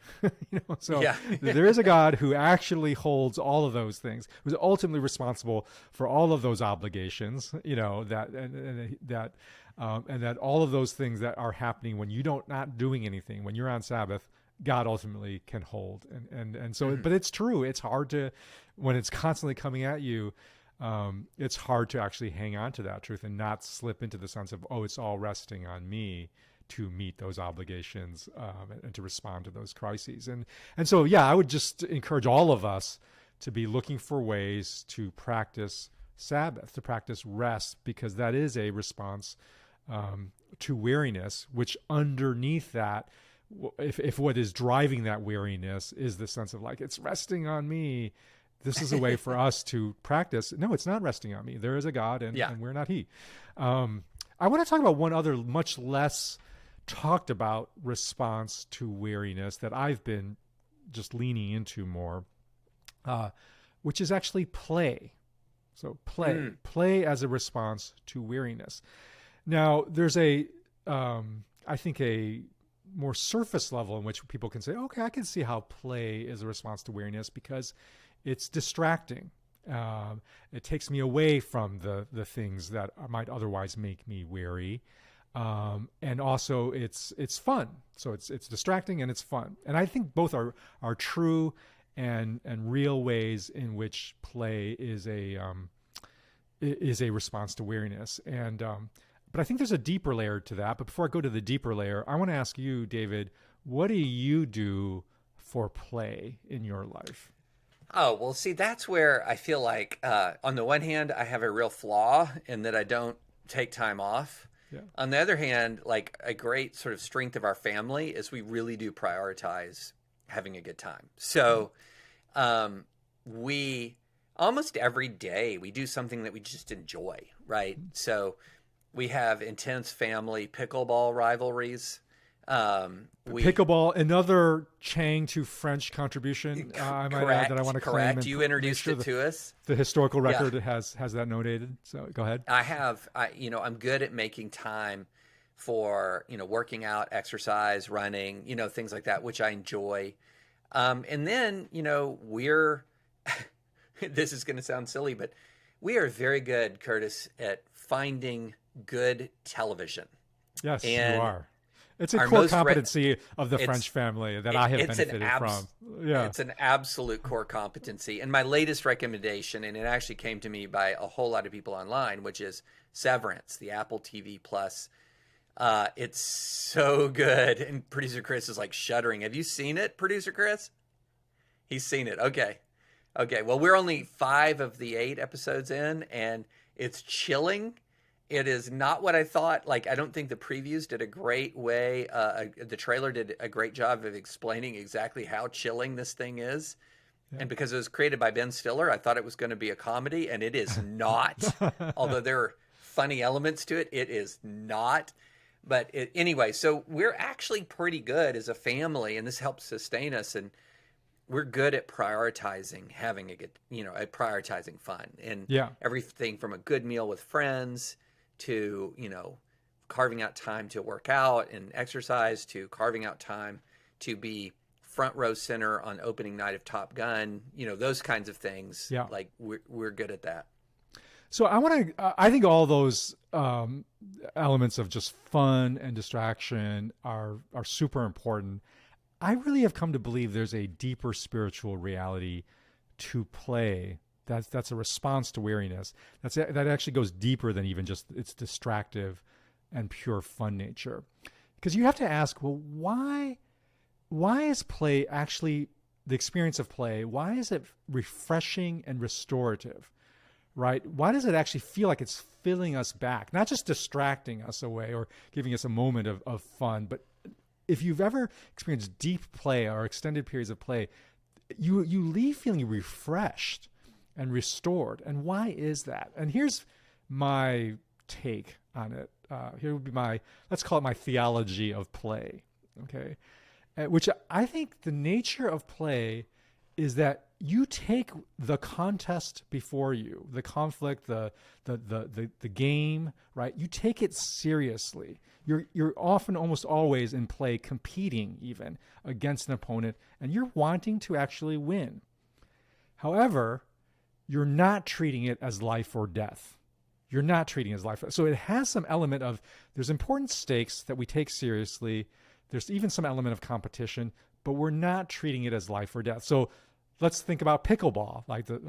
There is a God who actually holds all of those things, who's ultimately responsible for all of those obligations, and that all of those things that are happening when you not doing anything, when you're on Sabbath, God ultimately can hold. And so, but it's true. It's hard to, when it's constantly coming at you, it's hard to actually hang on to that truth and not slip into the sense of, it's all resting on me to meet those obligations and to respond to those crises. And so, I would just encourage all of us to be looking for ways to practice Sabbath, to practice rest, because that is a response to weariness, which underneath that, if what is driving that weariness is the sense of like, it's resting on me, this is a way for us to practice, no, it's not resting on me. There is a God and we're not he. I want to talk about one other much less talked about response to weariness that I've been just leaning into more, which is actually play. So play as a response to weariness. Now, there's I think a more surface level in which people can say, okay, I can see how play is a response to weariness because it's distracting. It takes me away from the things that might otherwise make me weary. And also it's fun. So it's distracting and it's fun. And I think both are true and real ways in which play is a response to weariness. And but I think there's a deeper layer to that. But before I go to the deeper layer, I want to ask you, David, what do you do for play in your life? Oh, well, see, that's where I feel like, on the one hand, I have a real flaw in that I don't take time off. Yeah. On the other hand, like a great sort of strength of our family is we really do prioritize having a good time. So we almost every day we do something that we just enjoy, right? So we have intense family pickleball rivalries. Pickleball, another Chang to French contribution, I might add, that I want to claim. Correct. You introduced it to us. The historical record has that notated. So go ahead. I'm good at making time for, working out, exercise, running, things like that, which I enjoy. And then, we're, this is going to sound silly, but we are very good, Curtis, at finding good television. Yes, and you are. It's a core competency of the French family that I have benefited from. Yeah. It's an absolute core competency. And my latest recommendation, and it actually came to me by a whole lot of people online, which is Severance, the Apple TV Plus. It's so good. And producer Chris is like shuddering. Have you seen it, producer Chris? He's seen it. Okay. Well, we're only 5 of the 8 episodes in, and it's chilling. It is not what I thought. Like, I don't think the previews did a great way. The trailer did a great job of explaining exactly how chilling this thing is. Yeah. And because it was created by Ben Stiller, I thought it was going to be a comedy, and it is not. Although there are funny elements to it, it is not. But anyway, so we're actually pretty good as a family, and this helps sustain us. And we're good at prioritizing having a good, at prioritizing fun. And everything from a good meal with friends to, carving out time to work out and exercise, to carving out time to be front row center on opening night of Top Gun, those kinds of things. Yeah. Like we're good at that. So I think all those elements of just fun and distraction are super important. I really have come to believe there's a deeper spiritual reality to play. That's a response to weariness. That actually goes deeper than even just its distractive and pure fun nature. Because you have to ask, well, why is play actually, the experience of play, why is it refreshing and restorative, right? Why does it actually feel like it's filling us back, not just distracting us away or giving us a moment of fun, but if you've ever experienced deep play or extended periods of play, you leave feeling refreshed and restored. And why is that? And here's my take on it. Here would be let's call it my theology of play, okay? Which I think the nature of play is that you take the contest before you, the conflict, the game, right? You take it seriously. You're often, almost always in play, competing even against an opponent, and you're wanting to actually win. However, you're not treating it as life or death. You're not treating it as life. So it has some element of, there's important stakes that we take seriously. There's even some element of competition, but we're not treating it as life or death. So let's think about pickleball.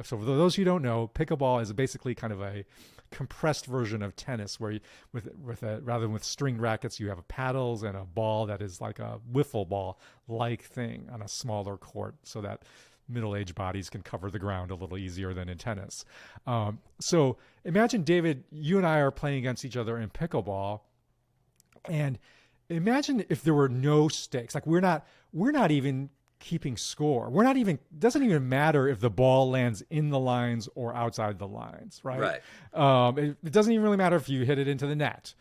So for those who don't know, pickleball is basically kind of a compressed version of tennis, where rather than with string rackets, you have paddles and a ball that is like a wiffle ball like thing on a smaller court, so that middle-aged bodies can cover the ground a little easier than in tennis. So imagine, David, you and I are playing against each other in pickleball, and imagine if there were no stakes. Like we're not even keeping score. Doesn't even matter if the ball lands in the lines or outside the lines, right? Right. It doesn't even really matter if you hit it into the net.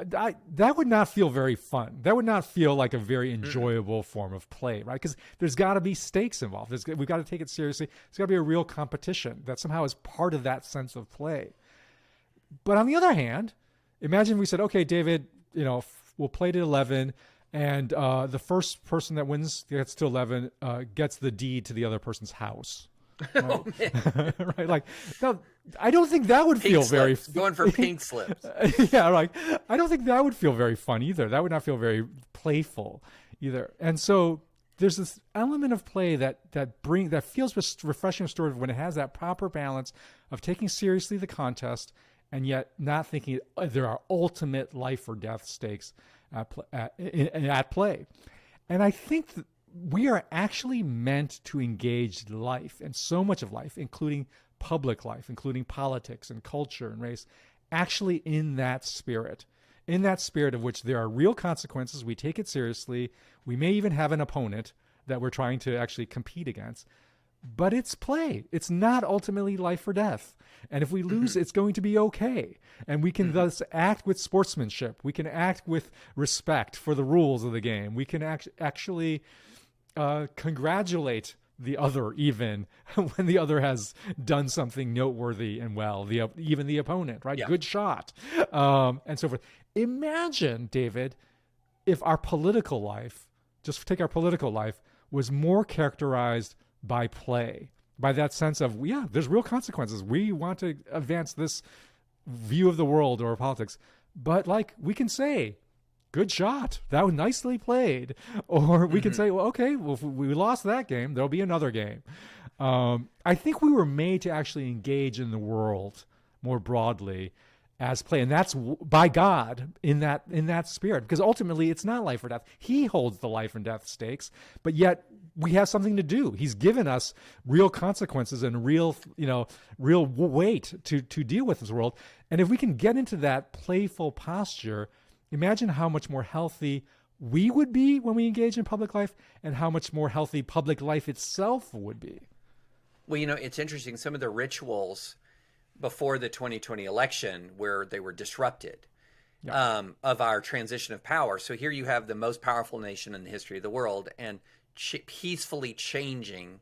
that would not feel very fun. That would not feel like a very enjoyable form of play, right? Because there's got to be stakes involved. We've got to take it seriously. There's got to be a real competition that somehow is part of that sense of play. But on the other hand, imagine we said, okay, David, we'll play to 11, and the first person that wins gets to 11 gets the deed to the other person's house. Right? Oh, man. Right? Like, no, I don't think that would feel very going for pink slips. Yeah, like I don't think that would feel very fun either. That would not feel very playful either. And so there's this element of play that feels refreshing and restorative when it has that proper balance of taking seriously the contest and yet not thinking there are ultimate life or death stakes at play. And I think that we are actually meant to engage life, and so much of life, including public life, including politics and culture and race, actually in that spirit of which there are real consequences. We take it seriously. We may even have an opponent that we're trying to actually compete against, but it's play. It's not ultimately life or death. And if we lose, it's going to be okay. And we can thus act with sportsmanship. We can act with respect for the rules of the game. We can actually congratulate the other even when the other has done something noteworthy and well, even the opponent, right? Yeah. Good shot, and so forth. Imagine, David, if our political life, just take our political life, was more characterized by play, by that sense of, there's real consequences. We want to advance this view of the world or politics, but like we can say, good shot. That was nicely played. Or we can say, well, okay, well, if we lost that game, there'll be another game. I think we were made to actually engage in the world more broadly as play. And that's by God in that spirit, because ultimately it's not life or death. He holds the life and death stakes, but yet we have something to do. He's given us real consequences and real weight to deal with this world. And if we can get into that playful posture, imagine how much more healthy we would be when we engage in public life and how much more healthy public life itself would be. Well, it's interesting. Some of the rituals before the 2020 election where they were disrupted of our transition of power. So here you have the most powerful nation in the history of the world and peacefully changing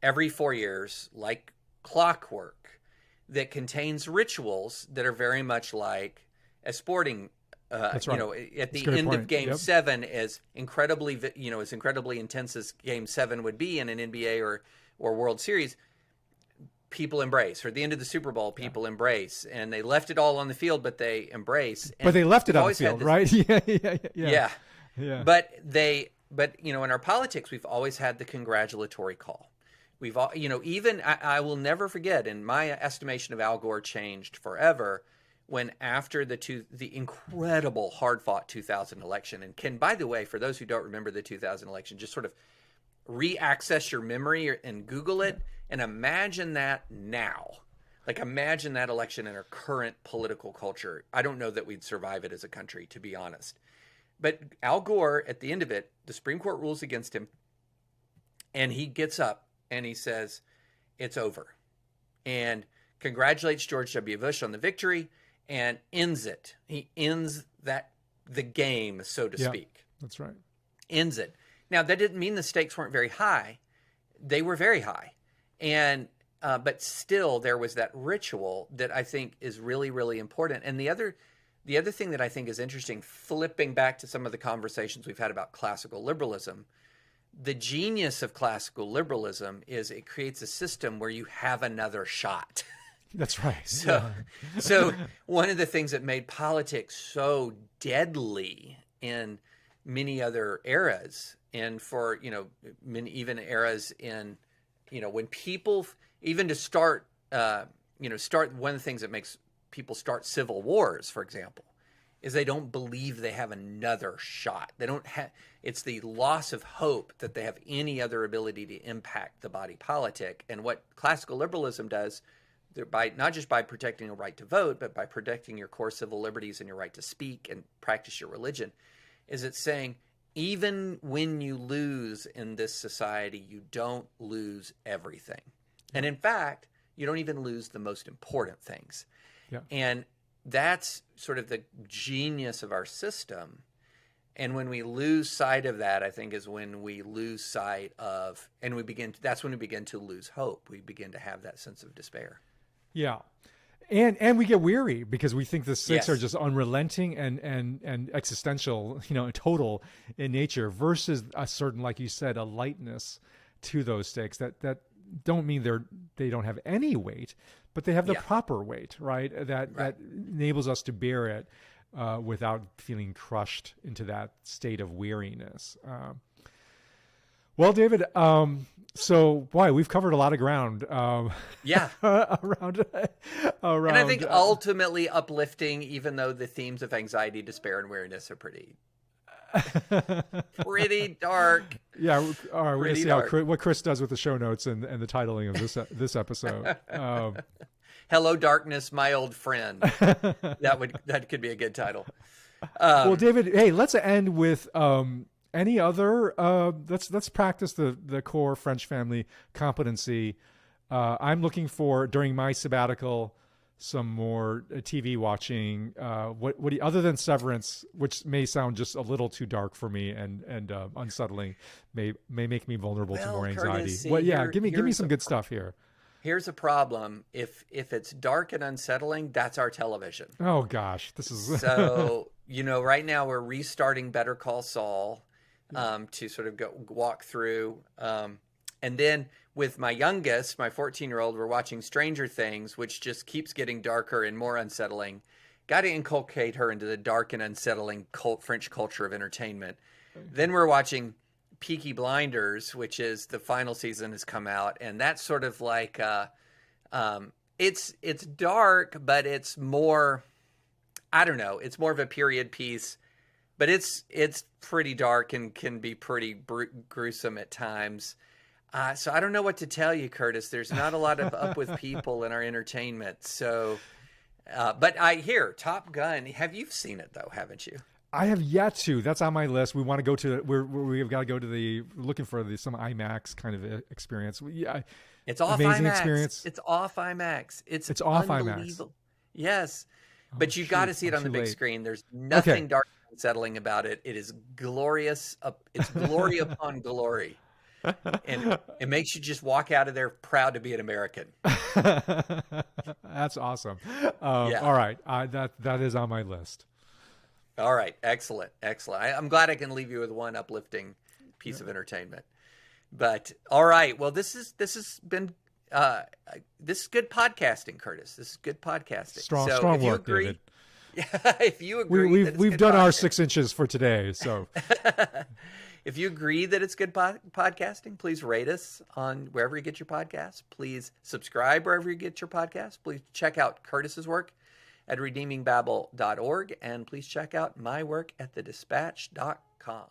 every 4 years like clockwork that contains rituals that are very much like a sporting That's right. At the end of Game 7, as incredibly intense as Game 7 would be in an NBA or World Series, people embrace. Or at the end of the Super Bowl, people embrace, and they left it all on the field, but they embrace. And but they left it on the field, right? Yeah. But in our politics, we've always had the congratulatory call. We've all, even I will never forget. And my estimation of Al Gore changed forever when after the incredible hard-fought 2000 election, and Ken, by the way, for those who don't remember the 2000 election, just sort of re-access your memory and Google it and imagine that now. Like imagine that election in our current political culture. I don't know that we'd survive it as a country, to be honest. But Al Gore, at the end of it, the Supreme Court rules against him, and he gets up and he says, it's over. And congratulates George W. Bush on the victory, and ends it. He ends the game, so to speak. That's right. Ends it. Now, that didn't mean the stakes weren't very high. They were very high. And but still, there was that ritual that I think is really, really important. And the other thing that I think is interesting, flipping back to some of the conversations we've had about classical liberalism, the genius of classical liberalism is it creates a system where you have another shot. That's right. So one of the things that made politics so deadly in many other eras, and for even eras in when people even to start one of the things that makes people start civil wars, for example, is they don't believe they have another shot. They don't have. It's the loss of hope that they have any other ability to impact the body politic. And what classical liberalism does, by not just by protecting your right to vote, but by protecting your core civil liberties and your right to speak and practice your religion, is it's saying even when you lose in this society, you don't lose everything. And in fact, you don't even lose the most important things. Yeah. And that's sort of the genius of our system. And when we lose sight of that, I think is when we lose sight of, and that's when we begin to lose hope. We begin to have that sense of despair. Yeah. And we get weary because we think the stakes Yes. are just unrelenting and existential, total in nature, versus a certain, like you said, a lightness to those stakes that don't mean they don't have any weight, but they have the proper weight, right? That enables us to bear it without feeling crushed into that state of weariness. Well, David, so boy, we've covered a lot of ground. Yeah. around. And I think ultimately uplifting, even though the themes of anxiety, despair, and weariness are pretty dark. Yeah. All right. We're going to see dark. what Chris does with the show notes and the titling of this episode. Hello, darkness, my old friend. That could be a good title. Well, David, hey, let's end with any other. Let's practice the core French family competency. I'm looking for, during my sabbatical, some more TV watching. What do you, other than Severance, which may sound just a little too dark for me and unsettling, may make me vulnerable to more anxiety. Curtis, see, give me some good stuff here. Here's a problem. If it's dark and unsettling, that's our television. Oh gosh, this is so right now we're restarting Better Call Saul to sort of walk through. And then with my youngest, my 14-year-old, we're watching Stranger Things, which just keeps getting darker and more unsettling. Got to inculcate her into the dark and unsettling French culture of entertainment. Then we're watching Peaky Blinders, which is the final season has come out, and that's sort of like it's dark, but it's more, I don't know, it's more of a period piece, but it's pretty dark and can be pretty gruesome at times. So I don't know what to tell you, Curtis. There's not a lot of up with people in our entertainment. So, but I hear Top Gun. You've seen it though, haven't you? I have yet to. That's on my list. We want to go to. We've got to go to looking for some IMAX kind of experience. Yeah, it's off amazing IMAX. Experience. It's off IMAX. It's off unbelievable. IMAX. Yes, but you got to see it on the big screen. There's nothing dark and unsettling about it. It is glorious. It's glory upon glory. And it makes you just walk out of there proud to be an American. That's awesome. All right. That is on my list. All right. Excellent. I'm glad I can leave you with one uplifting piece of entertainment. But all right. Well, this has been this is good podcasting, Curtis. This is good podcasting. Strong work, David. If you agree, we've done our 6 inches for today. So if you agree that it's good podcasting, please rate us on wherever you get your podcasts. Please subscribe wherever you get your podcasts. Please check out Curtis's work at redeemingbabel.org, and please check out my work at thedispatch.com.